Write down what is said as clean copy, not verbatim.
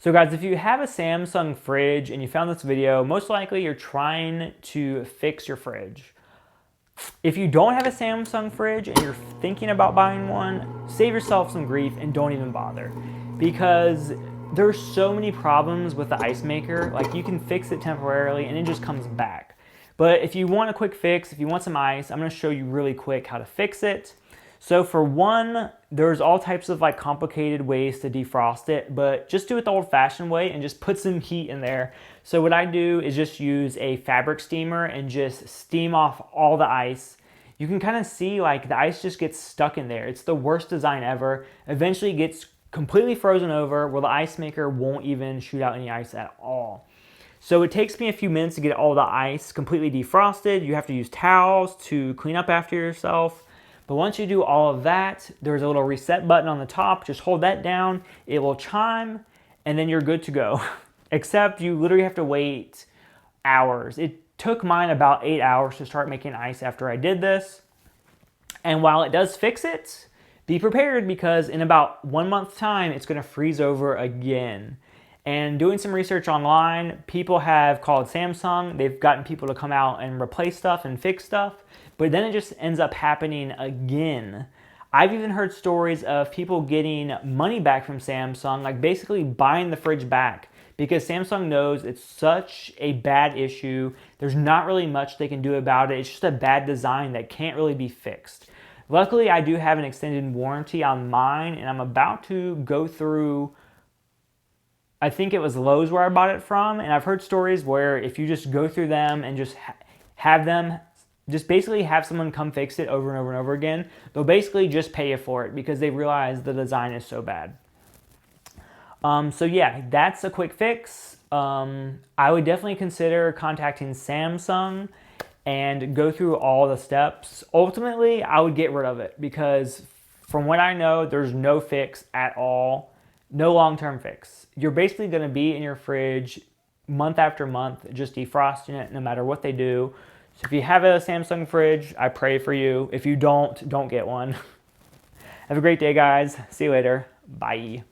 So guys, if you have a Samsung fridge and you found this video, most likely you're trying to fix your fridge. If you don't have a Samsung fridge and you're thinking about buying one, save yourself some grief and don't even bother. Because there's so many problems with the ice maker. Like, you can fix it temporarily and it just comes back. But if you want a quick fix, if you want some ice, I'm going to show you really quick how to fix it. So for one, there's all types of like complicated ways to defrost it, but just do it the old-fashioned way and just put some heat in there. So what I do is just use a fabric steamer and just steam off all the ice. You can kind of see like the ice just gets stuck in there. It's the worst design ever. Eventually it gets completely frozen over where the ice maker won't even shoot out any ice at all. So it takes me a few minutes to get all the ice completely defrosted. You have to use towels to clean up after yourself. But once you do all of that, there's a little reset button on the top. Just hold that down, it will chime, and then you're good to go. Except you literally have to wait hours. It took mine about 8 hours to start making ice after I did this. And while it does fix it, be prepared because in about 1 month's time, it's gonna freeze over again. And doing some research online, people have called Samsung. They've gotten people to come out and replace stuff and fix stuff, but then it just ends up happening again. I've even heard stories of people getting money back from Samsung, like basically buying the fridge back because Samsung knows it's such a bad issue. There's not really much they can do about it. It's just a bad design that can't really be fixed. Luckily, I do have an extended warranty on mine, and I'm about to go through, I think it was Lowe's where I bought it from, and I've heard stories where if you just go through them and just have them, just basically have someone come fix it over and over and over again, they'll basically just pay you for it because they realize the design is so bad. So yeah, that's a quick fix. I would definitely consider contacting Samsung and go through all the steps. Ultimately, I would get rid of it because from what I know, there's no fix at all. No long-term fix. You're basically going to be in your fridge month after month, just defrosting it no matter what they do. So if you have a Samsung fridge, I pray for you. If you don't get one. Have a great day, guys. See you later. Bye.